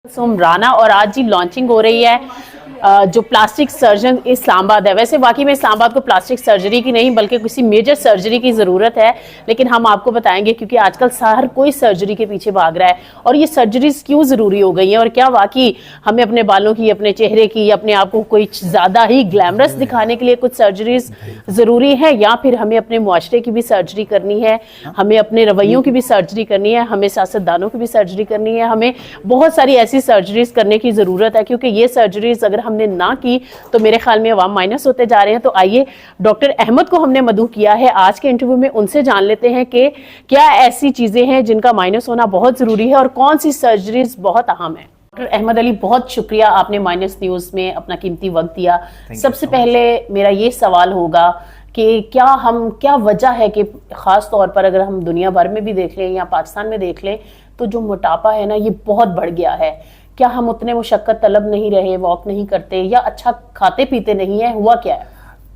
राना और आज जी लॉन्चिंग हो रही है जो प्लास्टिक सर्जन इस्लामाबाद है। वैसे वाकई में इस्लामाबाद को प्लास्टिक सर्जरी की नहीं बल्कि किसी मेजर सर्जरी की ज़रूरत है, लेकिन हम आपको बताएंगे क्योंकि आजकल हर कोई सर्जरी के पीछे भाग रहा है और ये सर्जरीज क्यों ज़रूरी हो गई हैं और क्या वाकई हमें अपने बालों की, अपने चेहरे की, अपने आप को कोई ज़्यादा ही ग्लैमरस दिखाने के लिए कुछ सर्जरीज ज़रूरी है या फिर हमें अपने मुआशरे की भी सर्जरी करनी है, हमें अपने रवैयों की भी सर्जरी करनी है, हमें सियासतदानों की भी सर्जरी करनी है, हमें बहुत सारी ऐसी सर्जरीज करने की ज़रूरत है क्योंकि ये सर्जरीज अगर हमने ना की तो मेरे ख्याल में अवाम माइनस होते जा रहे हैं। तो आइए डॉक्टर अहमद को हमने मदऊ किया है आज के इंटरव्यू में, उनसे जान लेते हैं कि क्या ऐसी चीज़ें हैं जिनका माइनस होना बहुत ज़रूरी है और कौन सी सर्जरीज बहुत अहम है। डॉक्टर अहमद अली, बहुत शुक्रिया आपने माइनस न्यूज़ में अपना कीमती वक्त दिया। सबसे पहले मेरा ये सवाल होगा कि क्या वजह है कि ख़ास तौर पर अगर हम दुनिया भर में भी देख लें या पाकिस्तान में देख लें तो जो मोटापा है ना ये बहुत बढ़ गया है। क्या हम उतने मुशक्कत तलब नहीं रहे, वॉक नहीं करते या अच्छा खाते पीते नहीं है, हुआ क्या है?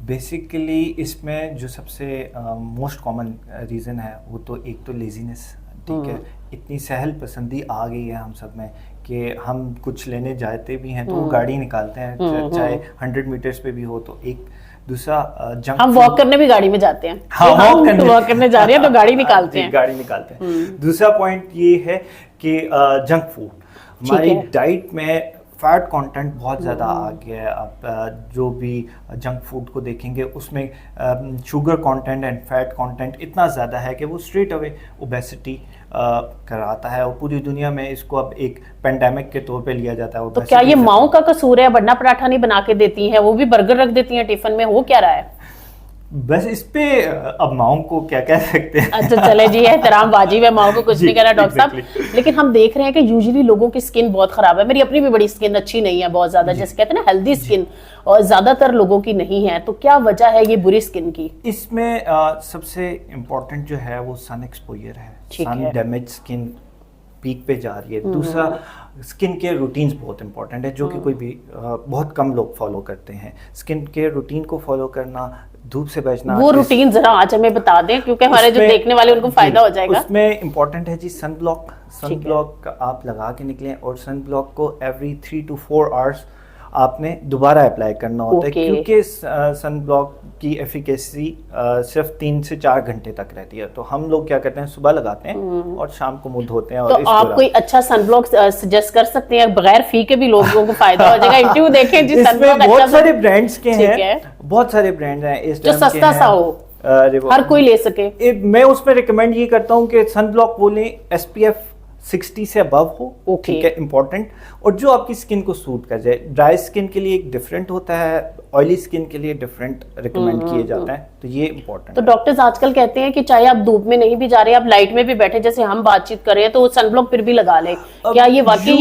बेसिकली इसमें जो सबसे मोस्ट कॉमन रीज़न है वो तो एक तो लेजीनेस, ठीक है। इतनी सहल पसंदी आ गई है हम सब में कि हम कुछ लेने जाते भी हैं तो वो गाड़ी निकालते हैं, चाहे 100 मीटर्स पे भी हो। तो एक दूसरा जंक, हम वॉक करने भी गाड़ी में जाते हैं। हाँ, वॉक करने जा रहे हैं तो गाड़ी निकालते हैं, गाड़ी निकालते हैं। दूसरा पॉइंट ये है कि जंक फूड, हमारी डाइट में फैट कंटेंट बहुत ज़्यादा आ गया है। आप जो भी जंक फूड को देखेंगे उसमें sugar content and fat content इतना ज़्यादा है कि वो स्ट्रेट अवे ओबेसिटी कराता है और पूरी दुनिया में इसको अब एक पेंडेमिक के तौर पे लिया जाता है। तो क्या ये माओ का कसूर है? बन्ना पराठा नहीं बना के देती हैं, वो भी बर्गर रख देती हैं टिफिन में, हो क्या रहा है? बस इस पे अब माओ को क्या कह सकते हैं। अच्छा चले जी, एहतराम वाजिब है, माओ को कुछ नहीं कहना डॉक्टर साहब। लेकिन हम देख रहे हैं कि यूजुअली लोगों की स्किन बहुत खराब है। मेरी अपनी भी बड़ी स्किन अच्छी नहीं है बहुत ज्यादा, जैसे कहते हैं ना हेल्दी स्किन, और ज्यादातर लोगों की नहीं है। तो क्या वजह है ये बुरी स्किन की? इसमें सबसे इम्पोर्टेंट जो है वो सन एक्सपोजर है। सन डैमेज स्किन पीक पे जा रही है। दूसरा स्किन केयर रूटीन्स बहुत इंपॉर्टेंट है जो कि कोई भी बहुत कम लोग फॉलो करते हैं। स्किन केयर रूटीन को फॉलो करना, धूप से बचना, वो रूटीन जरा आज हमें बता दें क्योंकि हमारे जो देखने वाले उनको फायदा हो जाएगा। उसमें इंपॉर्टेंट है जी सन ब्लॉक आप लगा के निकलें और सन ब्लॉक को एवरी 3 to 4 आवर्स आपने दोबारा अप्लाई करना होता है क्योंकि सन ब्लॉक की एफिकेसी सिर्फ 3 से 4 घंटे तक रहती है। तो हम लोग क्या करते हैं, सुबह लगाते हैं और शाम को मुंह धोते हैं। और तो आप कोई अच्छा सन ब्लॉक सजेस्ट कर सकते हैं बगैर फी के भी लोगों को फायदा हो जाएगा? इंटरव्यू देखें जी, सन ब्लॉक बहुत सारे ब्रांड्स के हैं, बहुत सारे ब्रांड्स हैं इस जो सस्ता सा हो, हर कोई ले सके। मैं उसमें रिकमेंड ये करता हूँ कि सन ब्लॉक वो लें SPF 60 से अबव हो, ठीक है, इंपॉर्टेंट, और जो आपकी स्किन को सूट कर जाए। ड्राई स्किन के लिए एक डिफरेंट होता है, ऑयली स्किन के लिए डिफरेंट रिकमेंड किए जाते हैं, तो ये इंपॉर्टेंट। तो डॉक्टर्स आजकल कहते हैं कि चाहे आप धूप में नहीं भी जा रहे, आप लाइट में भी बैठे, जैसे हम बातचीत कर रहे हैं, तो सनब्लॉक फिर भी लगा ले। क्या ये वाकई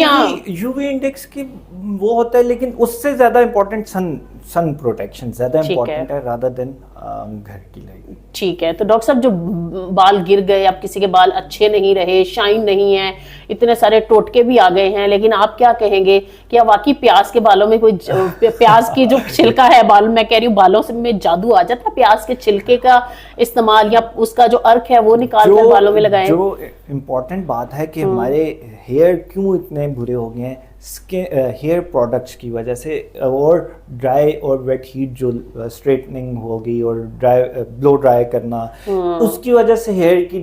यूवी इंडेक्स की वो होता है, लेकिन उससे ज्यादा इंपॉर्टेंट सन प्रोटेक्शन ज्यादा इंपॉर्टेंट है रादर देन घर की लाइट। ठीक है। तो डॉक्टर साहब जो बाल गिर गए, अब किसी के बाल अच्छे नहीं रहे, शाइन नहीं है, इतने सारे टोटके भी आ गए हैं, लेकिन आप क्या कहेंगे, क्या वाकई प्याज के बालों में कोई प्याज की जो छिलका है बाल, मैं कह रही हूँ बालों में जादू आ जाता है? प्याज के छिलके का इस्तेमाल या उसका जो अर्क है वो निकाल कर बालों में लगाएं। जो इम्पोर्टेंट बात है कि हमारे हेयर क्यों इतने बुरे हो गए हैं, हेयर प्रोडक्ट्स की वजह से, और ड्राई और वेट हीट जो स्ट्रेटनिंग होगी और ब्लो ड्राई करना, उसकी वजह से हेयर की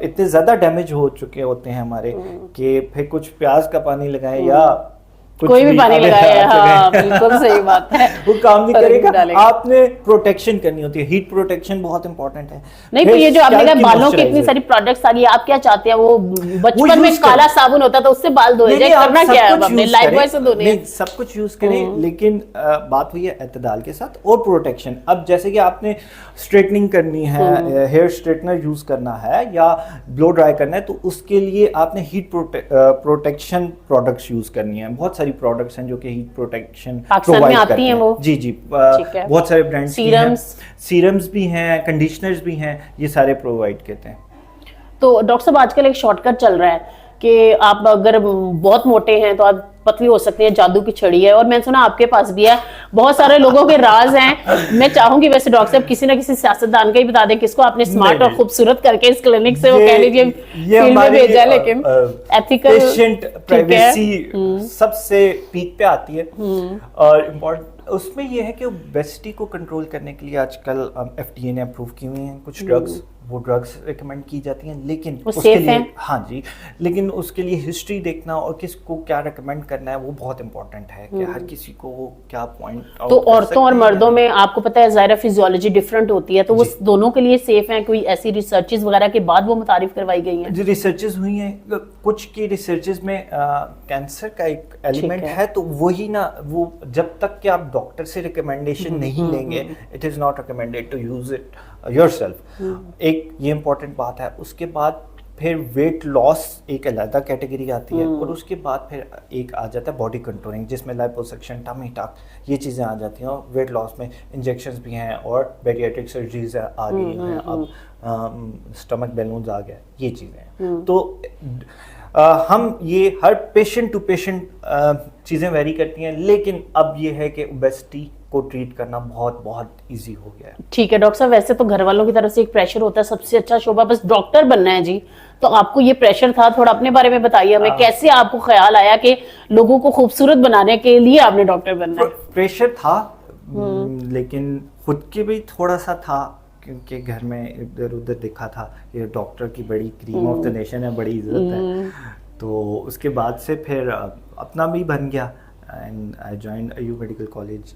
इतने ज़्यादा डैमेज हो चुके होते हैं हमारे कि फिर कुछ प्याज का पानी लगाएं या कोई भी पानी लगाया। हाँ, बिल्कुल सही बात है, वो काम नहीं करेगा। आपने प्रोटेक्शन करनी होती है, हीट प्रोटेक्शन बहुत इंपॉर्टेंट है। नहीं तो ये जो आपने कहा बालों की इतनी सारी प्रोडक्ट्स आ रही है, आप क्या चाहते हैं? वो बचपन में काला साबुन होता था उससे बाल धोए जाए, करना क्या है आपने? लाइफ बॉय से धोने हैं, सब कुछ यूज करें, लेकिन बात हुई है एतदाल के साथ और प्रोटेक्शन। अब जैसे कि आपने स्ट्रेटनिंग करनी है, हेयर स्ट्रेटनर यूज करना है या ब्लो ड्राई करना है, तो उसके लिए आपने हीट प्रोटेक्शन प्रोडक्ट्स यूज करनी है। बहुत सारी प्रोडक्ट्स हैं जो कि हीट प्रोटेक्शन प्रोवाइड करती हैं। वो जी बहुत सारे ब्रांड्स हैं, सीरम्स भी हैं, कंडीशनर्स भी हैं, ये सारे प्रोवाइड करते हैं। तो डॉक्टर साहब आजकल एक शॉर्टकट चल रहा है कि आप अगर बहुत मोटे हैं तो आप पतली हो सकती है, जादू की छड़ी है, और मैंने सुना आपके पास भी है। बहुत सारे लोगों के राज हैं। मैं चाहूंगी वैसे डॉक्टर साहब किसी ना किसी सियासतदान का ही बता दें किसको आपने स्मार्ट और खूबसूरत करके इस क्लिनिक से वो कह लीजिए फील्ड में भेजा है, लेकिन एथिकल पेशेंट प्राइवेसी सबसे पीक पे आती है। और इम्पोर्टेंट उसमें ये है कि ओबेसिटी को कंट्रोल करने के लिए आजकल FDA ने अप्रूव की हुई हैं कुछ ड्रग्स, वो ड्रग्स रिकमेंड की जाती हैं, लेकिन उसके लिए हाँ जी, लेकिन उसके लिए हिस्ट्री देखना और किसको क्या रिकमेंड करना है वो बहुत इंपॉर्टेंट है कि हर किसी को क्या पॉइंट आउट तो औरतों और मर्दों में आपको पता है ज़ाहिर फिजियोलॉजी डिफरेंट होती है, तो वो दोनों के लिए सेफ है? कोई ऐसी रिसर्चेस वगैरह के बाद वो मुतारिफ करवाई गई हैं? जो रिसर्चेस हुई हैं कुछ की रिसर्चेस में कैंसर का एक एलिमेंट है, तो वही ना, वो जब तक कि आप डॉक्टर से रिकमेंडेशन नहीं लेंगे, it is not recommended to use it yourself. एक ये इंपॉर्टेंट बात है। उसके बाद फिर वेट लॉस एक अलग कैटेगरी आती है, और उसके बाद फिर एक आ जाता है बॉडी कंट्रोलिंग, जिसमें लाइपोसक्शन, टमी टॉक, ये चीज़ें आ जाती हैं। और वेट लॉस में इंजेक्शंस भी हैं और बेरियाट्रिक सर्जरीज आ गई हैं, अब स्टमक बैलून्स आ गया, ये चीज़ें हैं। तो हम ये हर पेशेंट टू पेशेंट चीज़ें वेरी करती हैं, लेकिन अब ये है कि ओबेसिटी को ट्रीट करना बहुत बहुत इजी हो गया है। ठीक है डॉक्टर साहब, वैसे तो घर वालों की तरफ से एक प्रेशर होता है सबसे अच्छा शोभा बस डॉक्टर बनना है जी, तो आपको ये प्रेशर था, थोड़ा अपने बारे में बताइए हमें, कैसे आपको ख्याल आया कि लोगों को खूबसूरत बनाने के लिए आपने डॉक्टर बनना है? प्रेशर था, लेकिन खुद के भी थोड़ा सा था, क्योंकि घर में इधर उधर देखा था कि डॉक्टर की बड़ी क्रीम ऑफ द नेशन है, बड़ी इज्जत है। तो उसके बाद से फिर अपना भी बन गया and I joined Ayub medical college.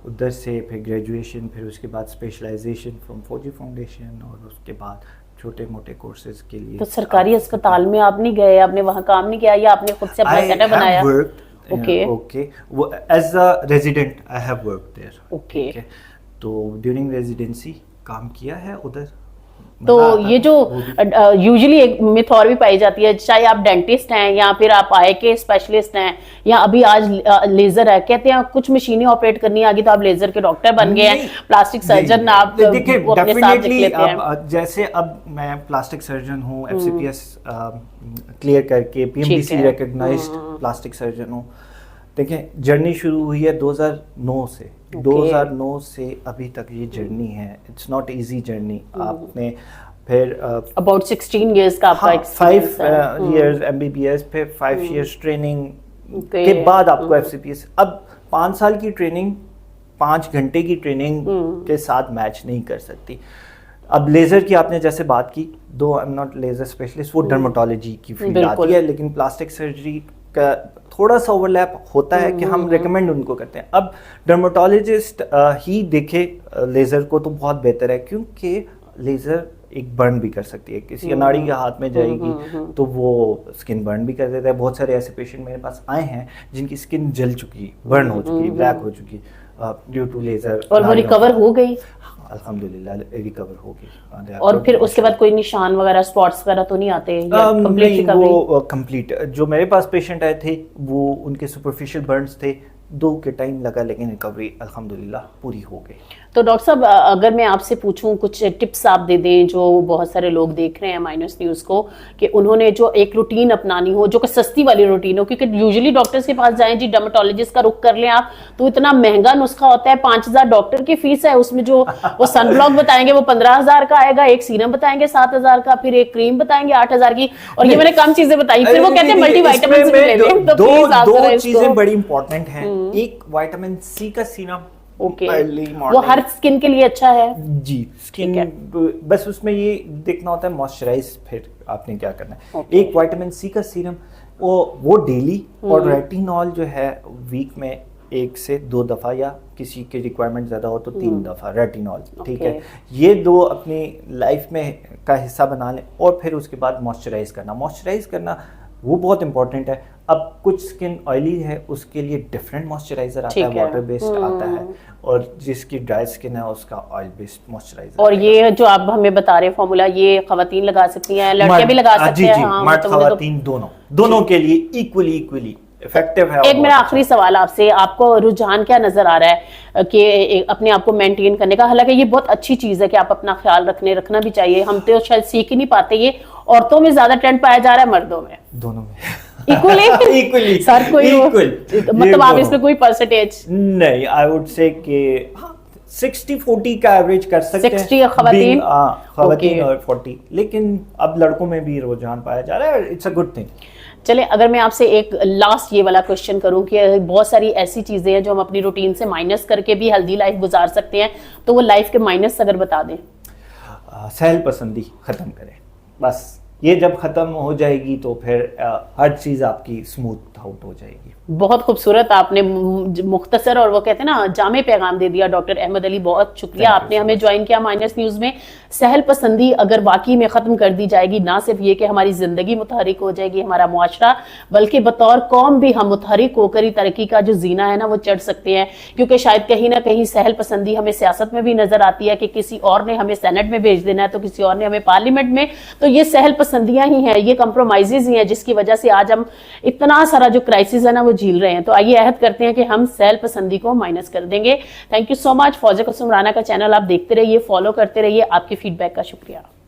उधर से फिर ग्रेजुएशन, फिर उसके बाद स्पेशलाइजेशन फ्रॉम फौजी फाउंडेशन, और उसके बाद छोटे मोटे कोर्सेज के लिए। तो सरकारी अस्पताल में आप नहीं गए, आपने वहाँ काम नहीं किया, या आपने खुद से अपना सेटअप बनाया? ओके, वो as a resident I have worked there. Okay, तो ड्यूरिंग रेजिडेंसी काम किया है उधर। तो ये जो यूजुअली एक मिथ और भी पाई जाती है, चाहे आप डेंटिस्ट हैं या फिर आप आई के स्पेशलिस्ट हैं या अभी आज लेजर है, कहते हैं कुछ मशीनें ऑपरेट करनी आ गई तो आप लेजर के डॉक्टर बन गए हैं, प्लास्टिक सर्जन आप अपने साथ रख लेते हैं। जैसे अब मैं प्लास्टिक सर्जन हूँ, FCPS क्लियर करके PMDC रिकॉग्नाइज्ड प्लास्टिक सर्जन हूँ। देखिए जर्नी शुरू हुई है 2009 से। 2009 से अभी तक ये जर्नी है, इट्स नॉट इजी जर्नी। आपने फिर अबाउट 16 इयर्स का आपका एक्सपीरियंस है। 5 इयर्स MBBS, फिर 5 इयर्स ट्रेनिंग के बाद आपको FCPS। अब 5 साल की ट्रेनिंग 5 घंटे की ट्रेनिंग के साथ मैच नहीं कर सकती। अब लेज़र की आपने जैसे बात की, दो I am not laser specialist, वो डर्मेटोलॉजी की फील्ड आती है, लेकिन प्लास्टिक सर्जरी का थोड़ा सा ओवरलैप होता है कि हम रेकमेंड उनको करते हैं। अब डर्मेटोलॉजिस्ट ही देखे लेज़र को तो बहुत बेहतर है, क्योंकि लेज़र एक बर्न भी कर सकती है, किसी अनाड़ी के हाथ में जाएगी तो वो स्किन बर्न भी कर देता है। बहुत सारे ऐसे पेशेंट मेरे पास आए हैं जिनकी स्किन जल चुकी, बर्न हो चुकी, ब्लैक हो चुकी ड्यू टू लेज़र, और वो रिकवर हो गई, अल्हम्दुलिल्लाह रिकवर हो गई। और फिर उसके बाद कोई निशान वगैरह, स्पॉट्स वगैरह तो नहीं आते? वो कंप्लीट जो मेरे पास पेशेंट आए थे वो उनके सुपरफिशियल बर्न्स थे, 2 के टाइम लगा, लेकिन रिकवरी अल्हम्दुलिल्लाह पूरी हो गई। तो डॉक्टर साहब अगर मैं आपसे पूछूं कुछ टिप्स आप दे दें जो बहुत सारे लोग देख रहे हैं माइनस न्यूज़ को, कि उन्होंने जो एक रूटीन अपनानी हो जो कि सस्ती वाली रूटीन हो, क्योंकि यूजुअली डॉक्टर्स के पास जाएं जी, डर्मेटोलॉजिस्ट का रुख कर लें आप, तो इतना महंगा नुस्खा होता है, 5000 डॉक्टर की फीस है, उसमें जो वो सनब्लॉक बताएंगे वो 15000 का आएगा, एक सीरम बताएंगे 7000 का, फिर एक क्रीम बताएंगे 8000 की, और ये मैंने कम चीजें बताई, फिर वो कहते हैं मल्टीविटामिन भी ले लें। तो दो चीजें बड़ी इंपॉर्टेंट हैं, एक विटामिन सी का सीरम, ओके, वो हर स्किन के लिए अच्छा है जी। स्किन बस उसमें ये देखना होता है मॉइस्चराइज, फिर आपने क्या करना है। एक विटामिन सी का सीरम वो डेली, और रेटिनॉल जो है वीक में 1 से 2 दफ़ा, या किसी की रिक्वायरमेंट ज़्यादा हो तो 3 दफ़ा रेटिनॉल, ठीक है। ये 2 अपनी लाइफ में का हिस्सा बना लें, और फिर उसके बाद मॉइस्चराइज करना वो बहुत इंपॉर्टेंट है। अब कुछ स्किन ऑयली है उसके लिए डिफरेंट मॉइस्चराइजर आता है, वाटर बेस्ड आता है, और जिसकी ड्राई स्किन है उसका ऑयल बेस्ड मॉइस्चराइजर। और ये जो आप हमें बता रहे हैं फॉर्मूला, ये खवातीन लगा सकती हैं, लड़के भी लगा सकते हैं? हाँ, मर्द खवातीन दोनों के लिए इक्वली इफेक्टिव है। एक मेरा आखिरी सवाल आपसे, आपको रुझान क्या नजर आ रहा है कि अपने आप को मेंटेन करने का? हालांकि ये बहुत अच्छी चीज है कि आप अपना ख्याल रखना भी चाहिए, हम तो शायद सीख ही नहीं पाते, ये औरतों में ज्यादा ट्रेंड पाया जा रहा है मर्दों में? दोनों में इक्वली सर कोई मतलब आप इसमें कोई परसेंटेज नहीं, आई वुड से कि 60-40 का एवरेज कर सकते हैं, 60 खवातीन खवातीन और 40, लेकिन अब लड़कों में भी रुझान पाया जा रहा है, इट्स अ गुड थिंग। चले अगर मैं आपसे एक लास्ट ये वाला क्वेश्चन करूं कि बहुत सारी ऐसी चीजें हैं जो हम अपनी रूटीन से माइनस करके भी हेल्दी लाइफ गुजार सकते हैं, तो वो लाइफ के माइनस अगर बता दें। सहल पसंदी ख़त्म करें, बस ये जब ख़त्म हो जाएगी तो फिर हर चीज़ आपकी स्मूथ आउट हो जाएगी। बहुत खूबसूरत आपने मुख्तसर और वो कहते हैं ना जामे पैगाम दे दिया डॉक्टर अहमद अली, बहुत शुक्रिया आपने हमें ज्वाइन किया माइनस न्यूज़ में। सहल पसंदी अगर वाकई में ख़त्म कर दी जाएगी, ना सिर्फ ये कि हमारी ज़िंदगी मुतहरिक हो जाएगी, हमारा मुआशरा, बल्कि बतौर कौम भी हम मुतहरिक होकर ही तरक्की का जो जीना है ना वो चढ़ सकते हैं। क्योंकि शायद कहीं ना कहीं सहल पसंदी हमें सियासत में भी नज़र आती है कि किसी और ने हमें सेनेट में भेज देना है तो किसी और ने हमें पार्लियामेंट में, तो ये सहल पसंदियाँ ही हैं, ये कंप्रोमाइज़ ही हैं जिसकी वजह से आज हम इतना सारा जो क्राइसिस है ना वो झील रहे हैं। तो आइए अहद करते हैं कि हम सहल पसंदी को माइनस कर देंगे। Thank you so much. Fauzia Kusum Rana का चैनल आप देखते रहिए, फॉलो करते रहिए, आपके फीडबैक का शुक्रिया।